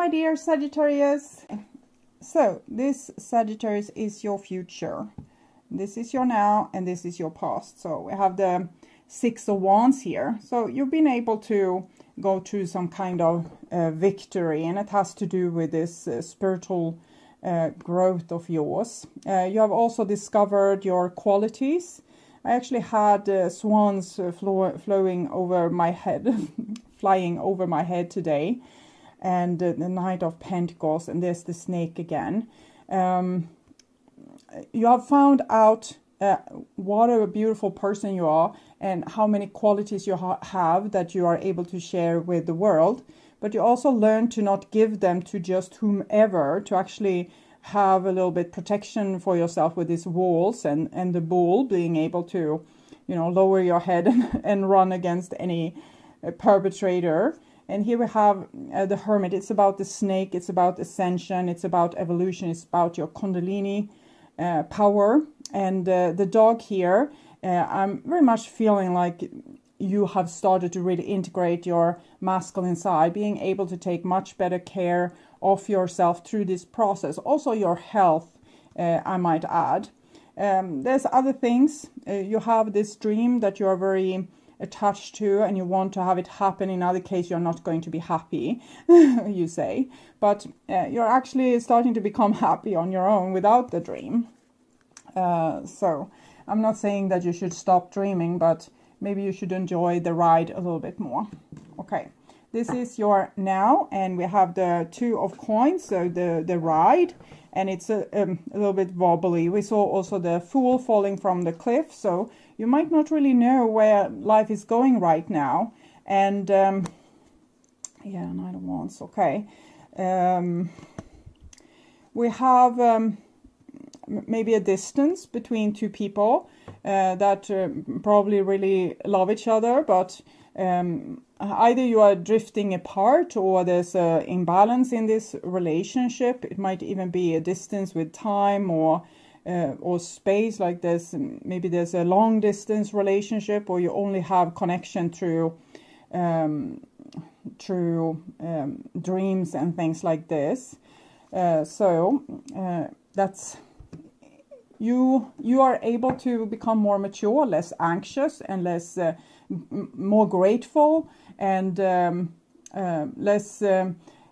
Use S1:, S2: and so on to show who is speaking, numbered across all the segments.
S1: my dear Sagittarius. So this Sagittarius is your future. This is your now and this is your past. So we have the Six of Wands here. So you've been able to go through some kind of victory, and it has to do with this spiritual growth of yours. You have also discovered your qualities. I actually had swans flowing over my head, flying over my head today, and the Knight of Pentacles, and there's the snake again. You have found out what a beautiful person you are and how many qualities you have that you are able to share with the world. But you also learn to not give them to just whomever, to actually have a little bit protection for yourself with these walls, and the bull being able to, you know, lower your head and run against any perpetrator. And here we have the Hermit. It's about the snake, it's about ascension, it's about evolution, it's about your Kundalini power. And the dog here, I'm very much feeling like you have started to really integrate your masculine side, being able to take much better care of yourself through this process. Also your health, I might add. There's other things. You have this dream that you are very attached to and you want to have it happen. In other case, you're not going to be happy, you say. But you're actually starting to become happy on your own without the dream. So I'm not saying that you should stop dreaming, but maybe you should enjoy the ride a little bit more. Okay, this is your now, and we have the Two of Coins, so the ride, and it's a little bit wobbly. We saw also the Fool falling from the cliff, so you might not really know where life is going right now. And yeah, Knight of Wands, okay. We have maybe a distance between two people that probably really love each other, but either you are drifting apart or there's an imbalance in this relationship. It might even be a distance with time or space, like this. Maybe there's a long distance relationship, or you only have connection through dreams and things like this. So that's you are able to become more mature, less anxious, and less more grateful, and less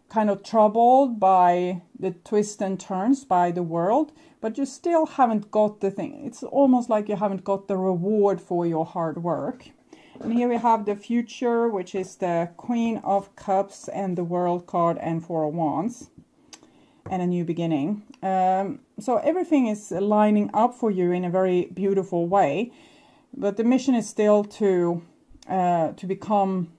S1: kind of troubled by the twists and turns by the world. But you still haven't got the thing. It's almost like you haven't got the reward for your hard work. And here we have the future, which is the Queen of Cups and the World card and Four of Wands, and a new beginning. So everything is lining up for you in a very beautiful way, but the mission is still to become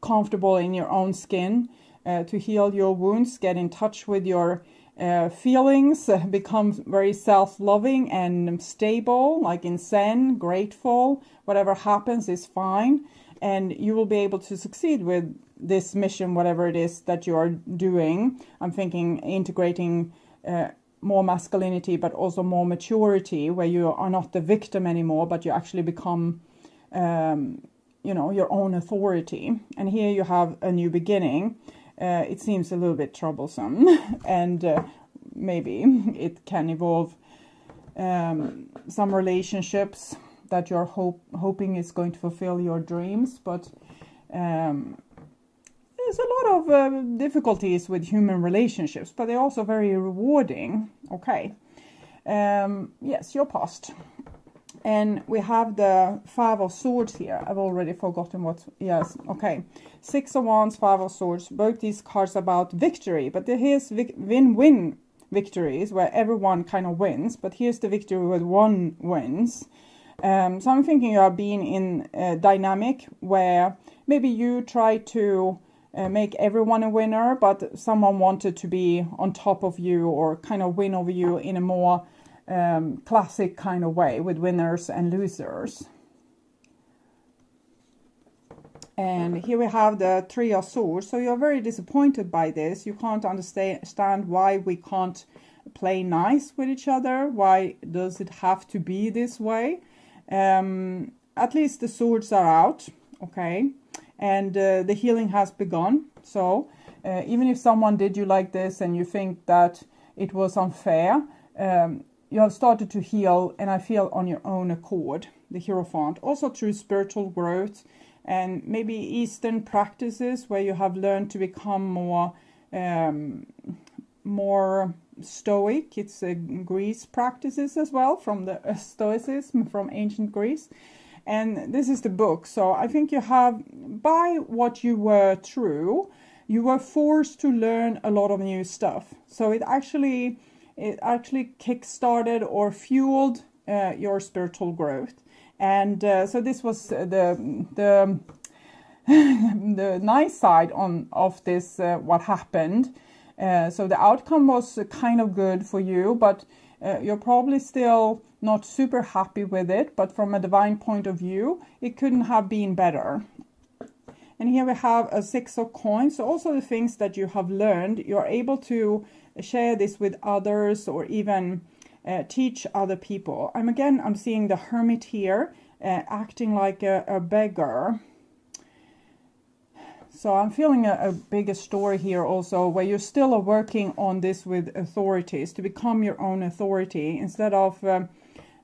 S1: comfortable in your own skin, to heal your wounds, get in touch with your feelings, become very self-loving and stable, like in Zen, grateful. Whatever happens is fine, and you will be able to succeed with this mission, whatever it is that you are doing. I'm thinking integrating more masculinity, but also more maturity, where you are not the victim anymore, but you actually become, you know, your own authority. And here you have a new beginning. It seems a little bit troublesome, and maybe it can involve some relationships that you're hoping is going to fulfill your dreams, but there's a lot of difficulties with human relationships, but they're also very rewarding. Okay. Yes, your past. And we have the Five of Swords here. I've already forgotten what. Yes, okay. Six of Wands, Five of Swords. Both these cards about victory, but here's win-win victories where everyone kind of wins, but here's the victory where one wins. So I'm thinking you are being in a dynamic where maybe you try to make everyone a winner, but someone wanted to be on top of you or kind of win over you in a more classic kind of way, with winners and losers. And here we have the Three of Swords. So you're very disappointed by this. You can't understand why we can't play nice with each other. Why does it have to be this way? At least the swords are out, okay? And the healing has begun. So even if someone did you like this and you think that it was unfair, you have started to heal, and I feel on your own accord, the Hierophant. Also through spiritual growth and maybe Eastern practices where you have learned to become more stoic. It's Greece practices as well, from the Stoicism from ancient Greece. And this is the book. So I think you have, by what you were through, you were forced to learn a lot of new stuff. So it actually kick-started or fueled your spiritual growth. And so this was the the nice side of this, what happened. So the outcome was kind of good for you, but you're probably still not super happy with it. But from a divine point of view, it couldn't have been better. And here we have a 6 of coins. So also the things that you have learned, you're able to share this with others or even teach other people. I'm seeing the Hermit here, acting like a beggar. So I'm feeling a bigger story here also, where you still are working on this with authorities, to become your own authority, instead of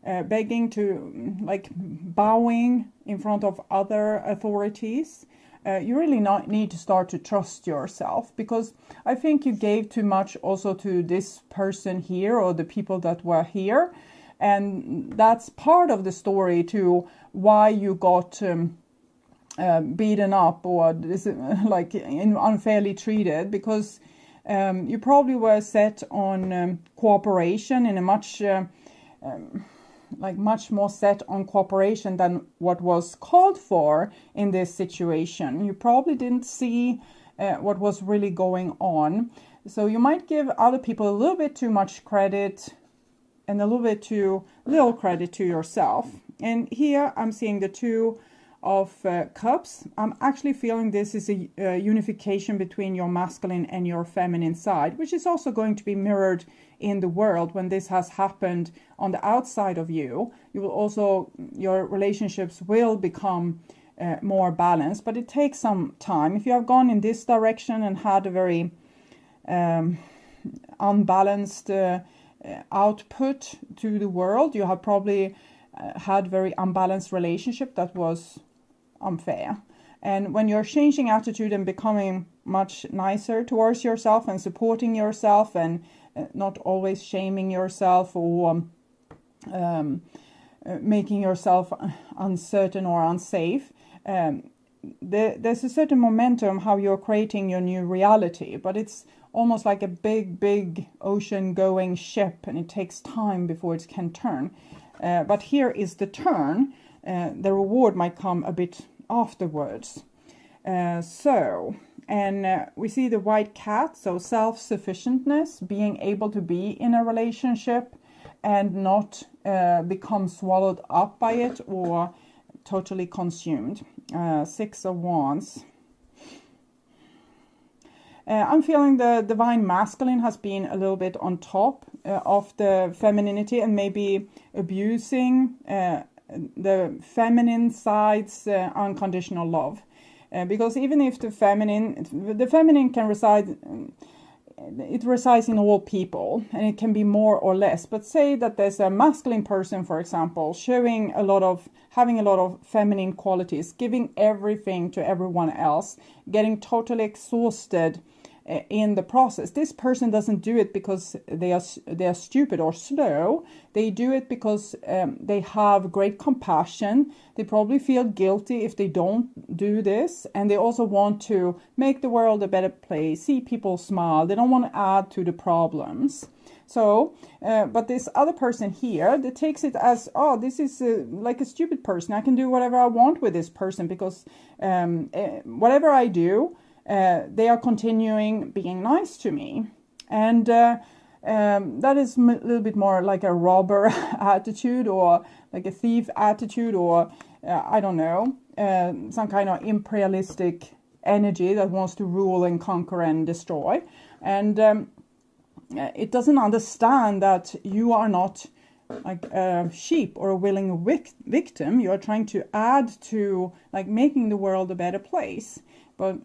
S1: begging to, like, bowing in front of other authorities. You really need to start to trust yourself, because I think you gave too much also to this person here, or the people that were here. And that's part of the story to why you got beaten up or unfairly treated, because you probably were set on cooperation in a much more set on cooperation than what was called for in this situation. You probably didn't see what was really going on. So you might give other people a little bit too much credit and a little bit too little credit to yourself. And here I'm seeing the 2 of Cups. I'm actually feeling this is a unification between your masculine and your feminine side, which is also going to be mirrored in the world when this has happened on the outside of you. Your relationships will become more balanced, but it takes some time. If you have gone in this direction and had a very unbalanced output to the world, you have probably had very unbalanced relationship that was unfair. And when you're changing attitude and becoming much nicer towards yourself and supporting yourself and not always shaming yourself or making yourself uncertain or unsafe, there's a certain momentum how you're creating your new reality, but it's almost like a big ocean going ship, and it takes time before it can turn. But here is the turn. The reward might come a bit afterwards. We see the white cat, so self-sufficientness, being able to be in a relationship and not become swallowed up by it or totally consumed. 6 of Wands. I'm feeling the divine masculine has been a little bit on top of the femininity, and maybe abusing the feminine side's unconditional love. Because even if the feminine can reside, it resides in all people, and it can be more or less. But say that there's a masculine person, for example, having a lot of feminine qualities, giving everything to everyone else, getting totally exhausted in the process. This person doesn't do it because they are stupid or slow. They do it because they have great compassion. They probably feel guilty if they don't do this, and they also want to make the world a better place, see people smile. They don't want to add to the problems. So, but this other person here that takes it as, oh, this is like a stupid person. I can do whatever I want with this person because whatever I do, they are continuing being nice to me. And that is a little bit more like a robber attitude, or like a thief attitude, or I don't know, some kind of imperialistic energy that wants to rule and conquer and destroy. And it doesn't understand that you are not like a sheep or a willing victim. You are trying to add to, like, making the world a better place. But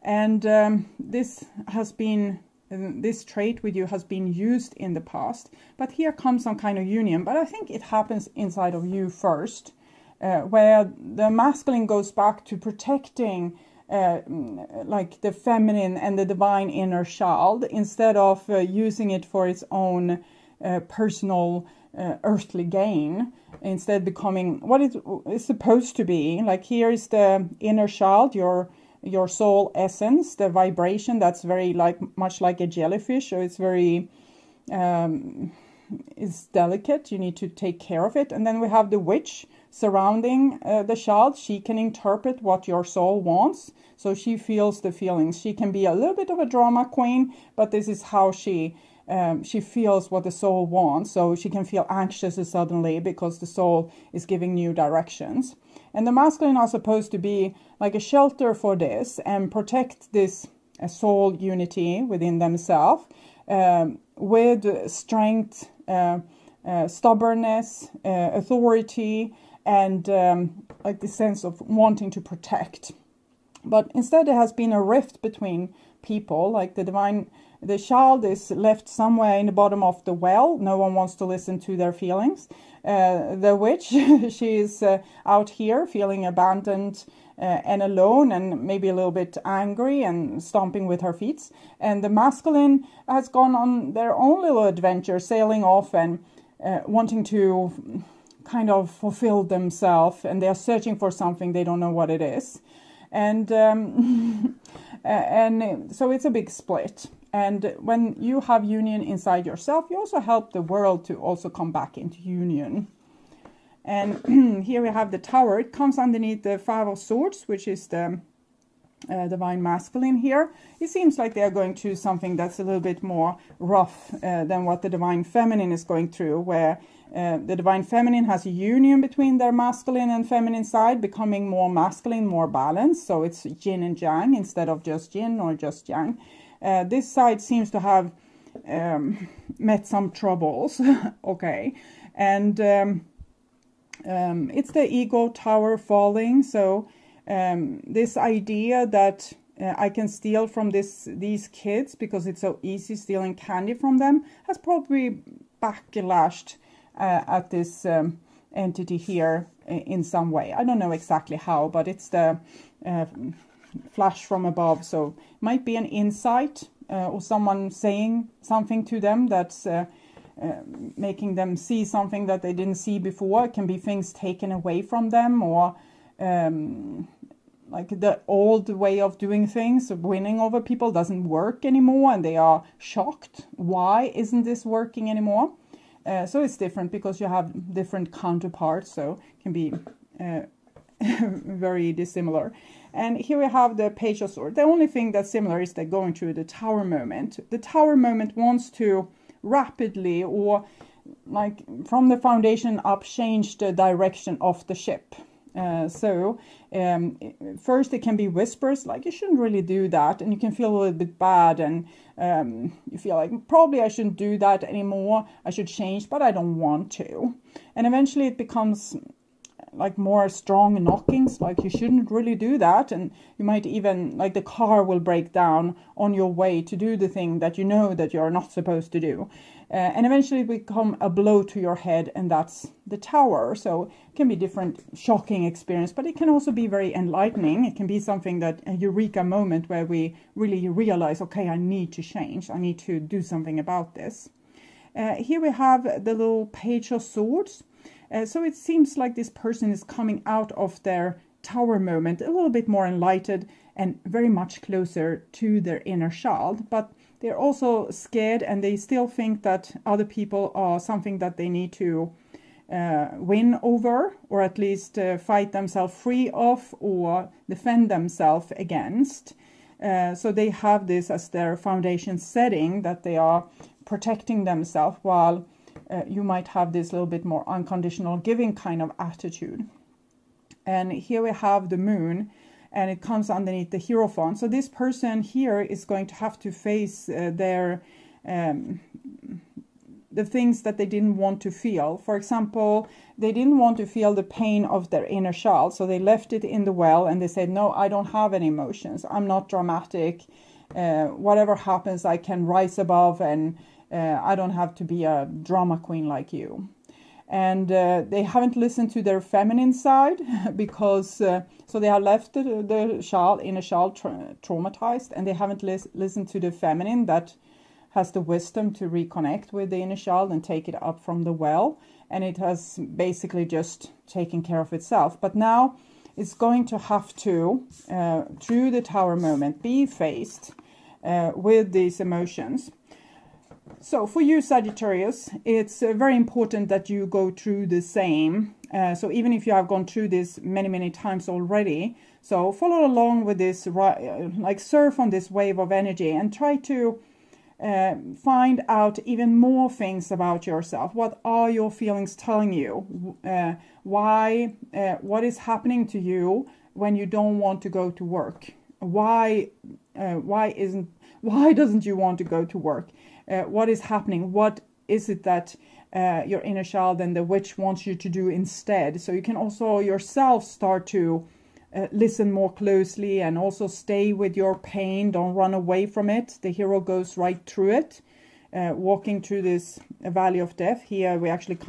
S1: And this trait with you has been used in the past, but here comes some kind of union. But I think it happens inside of you first, where the masculine goes back to protecting like the feminine and the divine inner child, instead of using it for its own personal earthly gain, instead becoming what it is supposed to be. Like here is the inner child, your soul essence, the vibration that's very much like a jellyfish, so it's very is delicate. You need to take care of it. And then we have the witch surrounding the child. She can interpret what your soul wants, so she feels the feelings. She can be a little bit of a drama queen, but this is how she feels what the soul wants. So she can feel anxious suddenly because the soul is giving new directions. And the masculine are supposed to be like a shelter for this and protect this soul unity within themselves with strength, stubbornness, authority, and like the sense of wanting to protect. But instead there has been a rift between people, like the child is left somewhere in the bottom of the well. No one wants to listen to their feelings. The witch, she is out here feeling abandoned and alone, and maybe a little bit angry and stomping with her feet. And the masculine has gone on their own little adventure, sailing off and wanting to kind of fulfill themselves, and they are searching for something, they don't know what it is. And and so it's a big split. And when you have union inside yourself, you also help the world to also come back into union. And here we have the Tower. It comes underneath the Five of Swords, which is the divine masculine here. It seems like they are going through something that's a little bit more rough than what the divine feminine is going through, where the divine feminine has a union between their masculine and feminine side, becoming more masculine, more balanced. So it's yin and yang instead of just yin or just yang. This side seems to have met some troubles. Okay. And it's the ego tower falling. So this idea that I can steal from these kids because it's so easy stealing candy from them has probably backlashed at this entity here in some way. I don't know exactly how, but it's the flash from above. So it might be an insight or someone saying something to them that's making them see something that they didn't see before. It can be things taken away from them, or like the old way of doing things, winning over people, doesn't work anymore, and they are shocked. Why isn't this working anymore? So it's different because you have different counterparts, so it can be very dissimilar. And here we have the Page of Swords. The only thing that's similar is they're going through the Tower moment. The Tower moment wants to rapidly, or like from the foundation up, change the direction of the ship. First it can be whispers like you shouldn't really do that, and you can feel a little bit bad, and you feel like probably I shouldn't do that anymore, I should change, but I don't want to. And eventually it becomes like more strong knockings, like you shouldn't really do that, and you might even, like the car will break down on your way to do the thing that you know that you're not supposed to do. And eventually it become a blow to your head, and that's the Tower. So it can be different shocking experience, but it can also be very enlightening. It can be something that a eureka moment where we really realize, okay, I need to change. I need to do something about this. Here we have the little Page of Swords. So it seems like this person is coming out of their Tower moment a little bit more enlightened and very much closer to their inner child, but they're also scared, and they still think that other people are something that they need to win over, or at least fight themselves free of, or defend themselves against. So they have this as their foundation setting, that they are protecting themselves, while you might have this little bit more unconditional giving kind of attitude. And here we have the Moon, and it comes underneath the Hierophant. So this person here is going to have to face their the things that they didn't want to feel. For example, they didn't want to feel the pain of their inner child, so they left it in the well and they said, no, I don't have any emotions. I'm not dramatic. Whatever happens, I can rise above, and I don't have to be a drama queen like you. And they haven't listened to their feminine side because so they have left the inner child traumatized, and they haven't listened to the feminine that has the wisdom to reconnect with the inner child and take it up from the well, and it has basically just taken care of itself. But now it's going to have to, through the Tower moment, be faced with these emotions. So for you, Sagittarius, it's very important that you go through the same. So even if you have gone through this many, many times already, so follow along with this, like surf on this wave of energy and try to find out even more things about yourself. What are your feelings telling you? Why? What is happening to you when you don't want to go to work? Why doesn't you want to go to work? What is happening? What is it that your inner child and the witch wants you to do instead? So you can also yourself start to listen more closely and also stay with your pain. Don't run away from it. The hero goes right through it, walking through this valley of death. Here we actually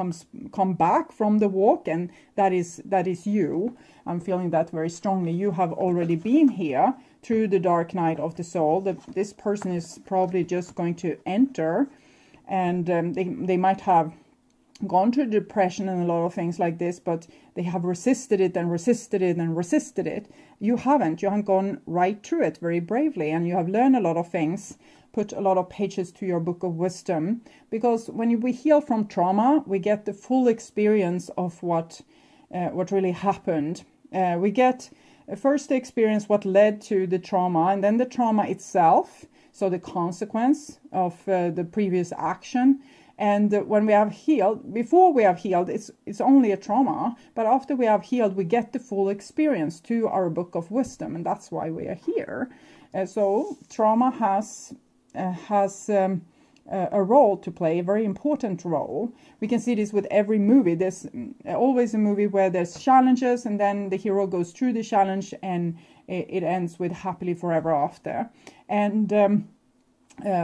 S1: come back from the walk, and that is you. I'm feeling that very strongly. You have already been here through the dark night of the soul. This person is probably just going to enter, and they might have gone through depression and a lot of things like this, but they have resisted it and resisted it and resisted it. You haven't. You haven't gone right through it very bravely, and you have learned a lot of things, put a lot of pages to your book of wisdom, because when we heal from trauma, we get the full experience of what really happened. We get first to experience what led to the trauma, and then the trauma itself, so the consequence of the previous action. And when we have healed, before we have healed, it's only a trauma, but after we have healed, we get the full experience to our book of wisdom, and that's why we are here. So trauma has a role to play, a very important role. We can see this with every movie. There's always a movie where there's challenges, and then the hero goes through the challenge, and it ends with happily forever after. And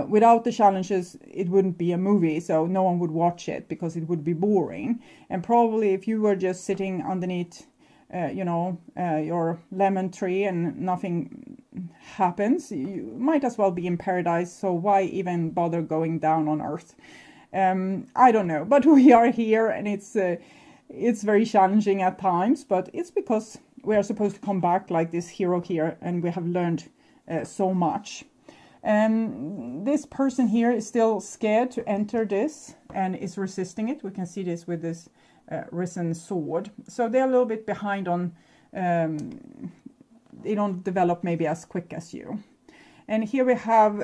S1: without the challenges, it wouldn't be a movie, so no one would watch it because it would be boring. And probably if you were just sitting underneath your lemon tree and nothing happens, you might as well be in paradise, so why even bother going down on earth? I don't know, but we are here, and it's very challenging at times, but it's because we are supposed to come back like this hero here, and we have learned so much. This person here is still scared to enter this and is resisting it. We can see this with this risen sword. So they're a little bit behind on, they don't develop maybe as quick as you. And here we have,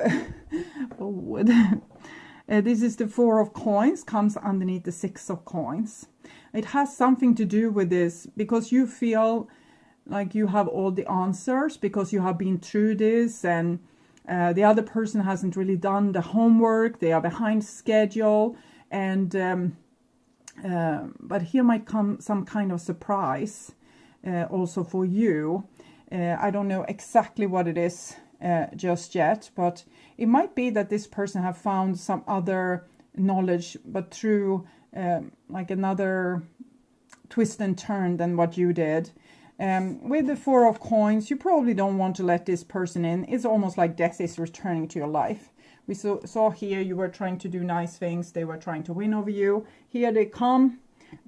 S1: this is the 4 of coins, comes underneath the 6 of coins. It has something to do with this because you feel like you have all the answers because you have been through this, and the other person hasn't really done the homework. They are behind schedule, and but here might come some kind of surprise also for you. I don't know exactly what it is just yet, but it might be that this person have found some other knowledge, but through like another twist and turn than what you did. With the 4 of coins, you probably don't want to let this person in. It's almost like death is returning to your life. We saw here you were trying to do nice things. They were trying to win over you. Here they come,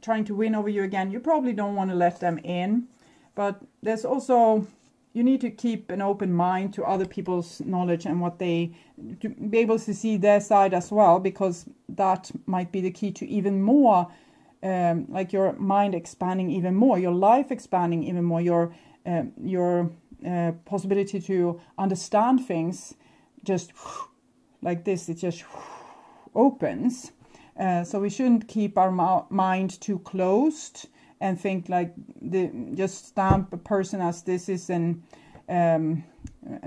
S1: trying to win over you again. You probably don't want to let them in. But there's also, you need to keep an open mind to other people's knowledge and what to be able to see their side as well, because that might be the key to even more like your mind expanding even more, your life expanding even more, your possibility to understand things just like this, it just opens. So we shouldn't keep our mind too closed and think like just stamp a person as this is a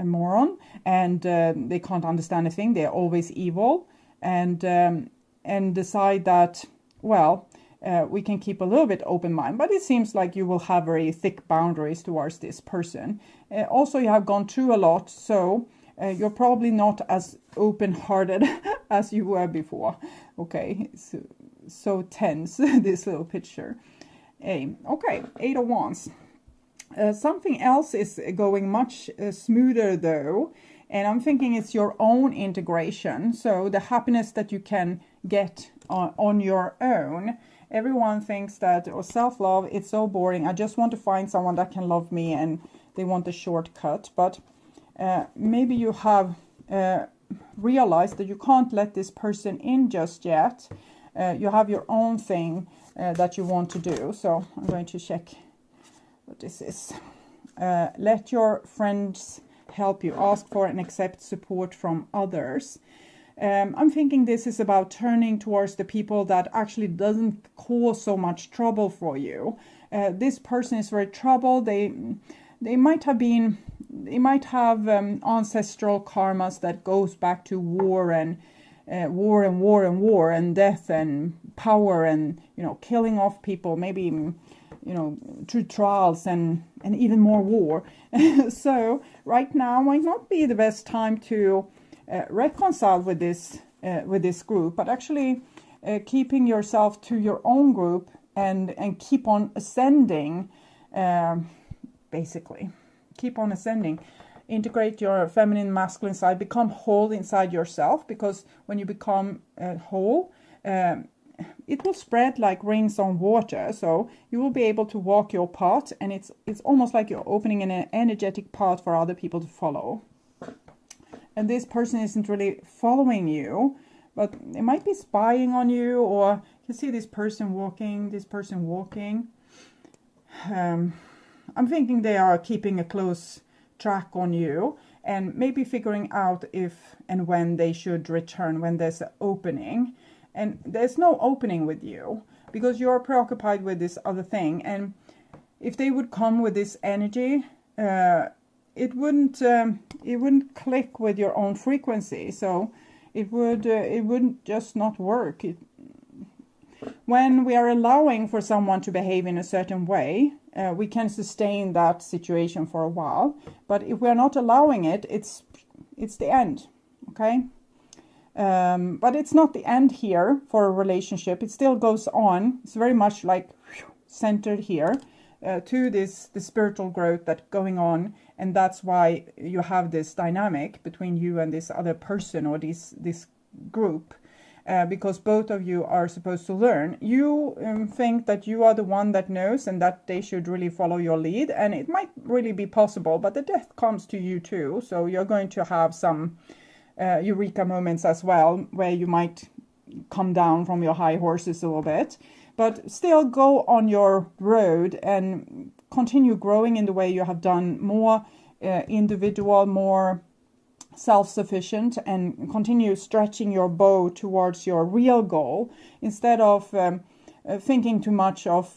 S1: moron and they can't understand a thing. They're always evil, and and decide that, well, we can keep a little bit open mind, but it seems like you will have very thick boundaries towards this person. Also, you have gone through a lot, so you're probably not as open-hearted as you were before. Okay, so tense, this little picture. Okay, 8 of Wands. Something else is going much smoother though, and I'm thinking it's your own integration. So the happiness that you can get on your own. Everyone thinks that, or self-love, it's so boring. I just want to find someone that can love me, and they want the shortcut. But maybe you have realized that you can't let this person in just yet. You have your own thing that you want to do. So I'm going to check what this is. Let your friends help you. Ask for and accept support from others. I'm thinking this is about turning towards the people that actually doesn't cause so much trouble for you. This person is very troubled. They might have ancestral karmas that goes back to war and war and death and power and, you know, killing off people, maybe, you know, through trials and even more war. So right now might not be the best time to reconcile with this group, but actually keeping yourself to your own group and keep on ascending, basically keep on ascending. Integrate your feminine, masculine side, become whole inside yourself, because when you become whole, it will spread like rings on water. So you will be able to walk your path, and it's almost like you're opening an energetic path for other people to follow. And this person isn't really following you, but they might be spying on you, or you see this person walking, I'm thinking they are keeping a close track on you, and maybe figuring out if and when they should return, when there's an opening. And there's no opening with you, because you're preoccupied with this other thing. And if they would come with this energy, it wouldn't click with your own frequency, so it wouldn't just not work. When we are allowing for someone to behave in a certain way, we can sustain that situation for a while. But if we are not allowing it, it's the end. Okay, but it's not the end here for a relationship. It still goes on. It's very much like centered here to the spiritual growth that's going on. And that's why you have this dynamic between you and this other person, or this group, because both of you are supposed to learn. You think that you are the one that knows, and that they should really follow your lead. And it might really be possible, but the death comes to you too. So you're going to have some eureka moments as well, where you might come down from your high horses a little bit. But still go on your road and continue growing in the way you have done, more individual, more self-sufficient, and continue stretching your bow towards your real goal, instead of thinking too much of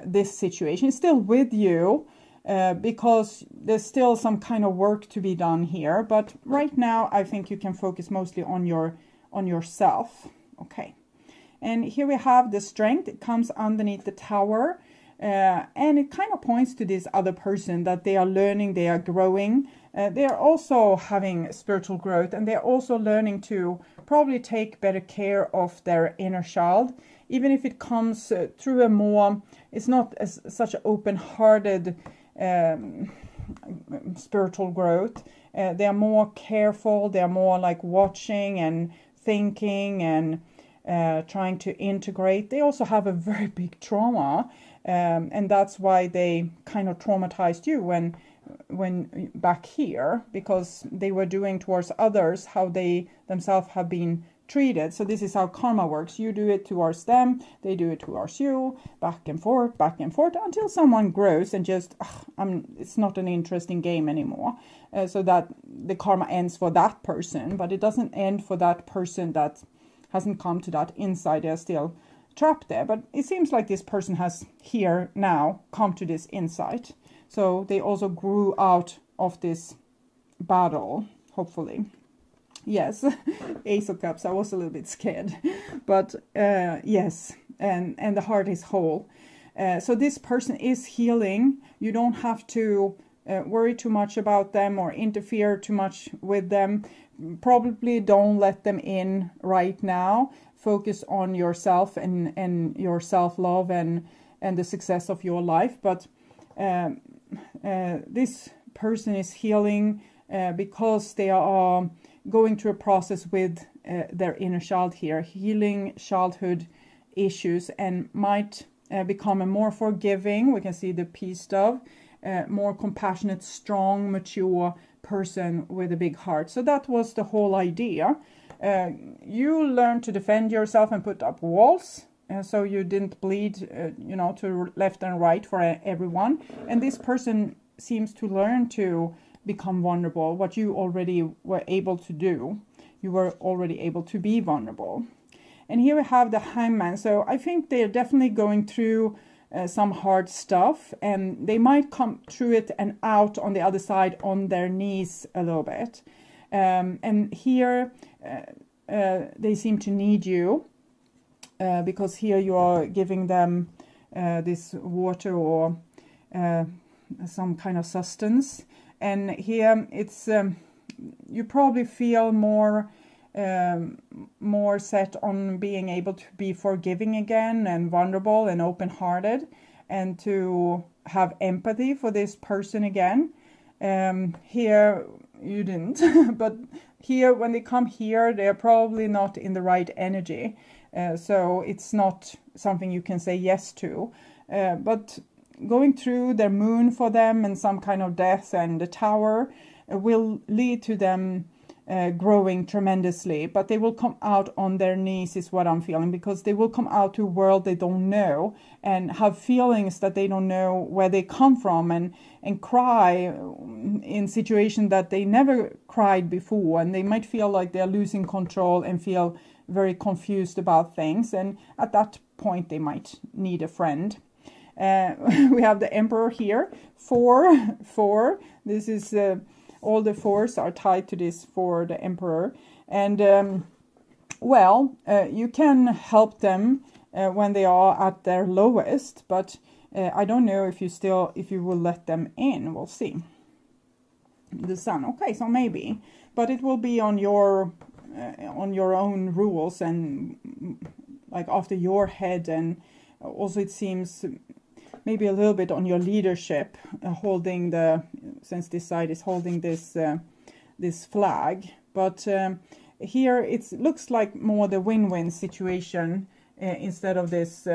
S1: this situation. It's still with you, because there's still some kind of work to be done here. But right now, I think you can focus mostly on yourself. Okay. And here we have the Strength. It comes underneath the Tower. And it kind of points to this other person, that they are learning, they are growing. They are also having spiritual growth, and they're also learning to probably take better care of their inner child. Even if it comes through a more, it's not as such an open-hearted spiritual growth. They are more careful. They are more like watching and thinking and trying to integrate. They also have a very big trauma, and that's why they kind of traumatized you when back here, because they were doing towards others how they themselves have been treated. So this is how karma works. You do it towards them, they do it towards you, back and forth, until someone grows and just, it's not an interesting game anymore. So that the karma ends for that person, but it doesn't end for that person that hasn't come to that insight. They're still trapped there. But it seems like this person has here now come to this insight. So they also grew out of this battle, hopefully. Yes, Ace of Cups. I was a little bit scared, but yes, and the heart is whole. So this person is healing. You don't have to worry too much about them or interfere too much with them. Probably don't let them in right now. Focus on yourself and your self-love and the success of your life. But this person is healing because they are going through a process with their inner child here, healing childhood issues, and might become a more forgiving, we can see the peace dove, more compassionate, strong, mature person with a big heart. So that was the whole idea. You learned to defend yourself and put up walls, so you didn't bleed, to left and right for everyone. And this person seems to learn to become vulnerable, what you already were able to do. You were already able to be vulnerable. And here we have the Hangman. So I think they're definitely going through some hard stuff, and they might come through it and out on the other side on their knees a little bit. And here they seem to need you, because here you are giving them this water or some kind of sustenance. And here it's you probably feel more set on being able to be forgiving again and vulnerable and open-hearted, and to have empathy for this person again. Here you didn't, but here when they come here, they're probably not in the right energy, so it's not something you can say yes to. But going through their moon for them and some kind of death and the tower will lead to them growing tremendously, but they will come out on their knees is what I'm feeling, because they will come out to a world they don't know and have feelings that they don't know where they come from, and cry in situations that they never cried before, and they might feel like they're losing control and feel very confused about things, and at that point they might need a friend. We have the Emperor here, 4. This is all the 4s are tied to this for the Emperor. And you can help them when they are at their lowest, but I don't know if you will let them in. We'll see. The Sun. Okay, so maybe, but it will be on your own rules and like after your head, and also it seems maybe a little bit on your leadership, holding since this side is holding this flag. But here it looks like more the win-win situation instead of this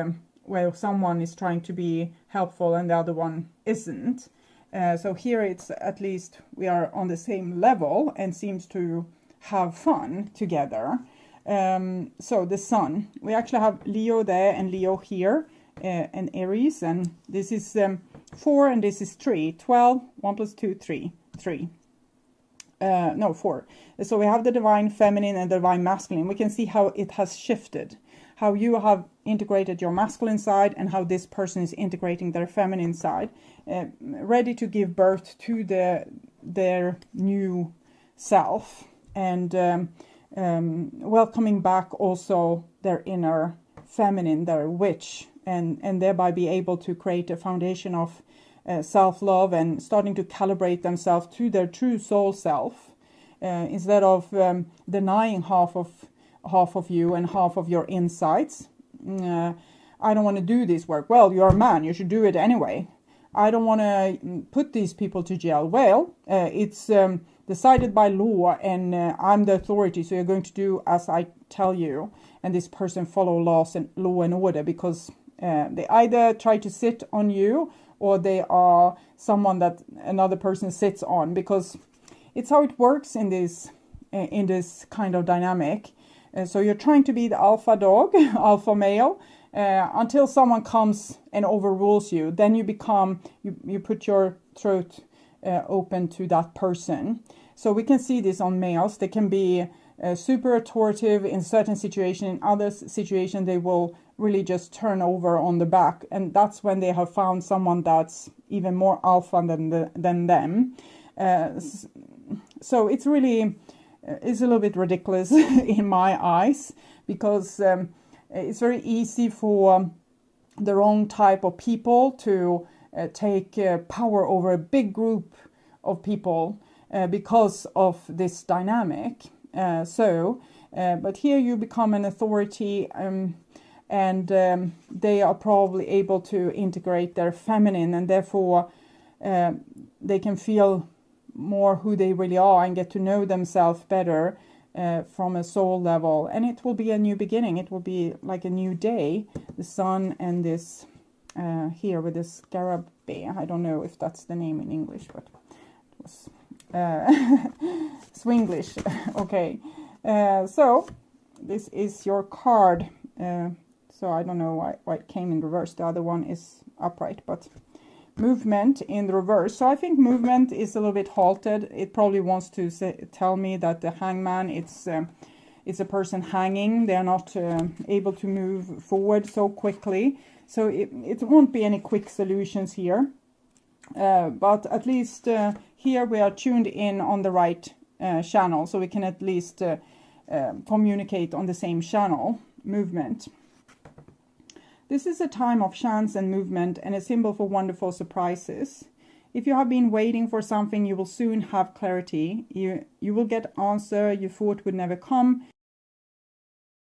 S1: where someone is trying to be helpful and the other one isn't. So here it's at least we are on the same level and seems to have fun together. So the Sun, we actually have Leo there and Leo here. And Aries, and this is 4 and this is 3. 12, 1 plus 2, 3. 4. So we have the divine feminine and the divine masculine. We can see how it has shifted, how you have integrated your masculine side and how this person is integrating their feminine side, ready to give birth to their new self, and welcoming back also their inner feminine, their witch, and thereby be able to create a foundation of self-love and starting to calibrate themselves to their true soul self, instead of denying half of you and half of your insights. I don't want to do this work. Well, you're a man, you should do it anyway. I don't want to put these people to jail. Well, it's decided by law, and I'm the authority, so you're going to do as I tell you. And this person follow law and order, because they either try to sit on you or they are someone that another person sits on, because it's how it works in this kind of dynamic. So you're trying to be the alpha dog, alpha male, until someone comes and overrules you. Then you become, you put your throat open to that person. So we can see this on males. They can be super authoritative in certain situations. In other situations, they will really just turn over on the back. And that's when they have found someone that's even more alpha than them. So it's really is a little bit ridiculous in my eyes, because it's very easy for the wrong type of people to take power over a big group of people because of this dynamic. But here you become an authority, and they are probably able to integrate their feminine, and therefore they can feel more who they really are and get to know themselves better from a soul level. And it will be a new beginning. It will be like a new day. The sun and this here with this scarab. I don't know if that's the name in English, but it was Swinglish. Okay. So this is your card. So I don't know why it came in reverse. The other one is upright, but movement in the reverse. So I think movement is a little bit halted. It probably wants to tell me that the hangman, it's a person hanging. They're not able to move forward so quickly. So it won't be any quick solutions here. But at least here we are tuned in on the right channel. So we can at least communicate on the same channel. Movement. This is a time of chance and movement, and a symbol for wonderful surprises. If you have been waiting for something, you will soon have clarity. You will get answer you thought would never come.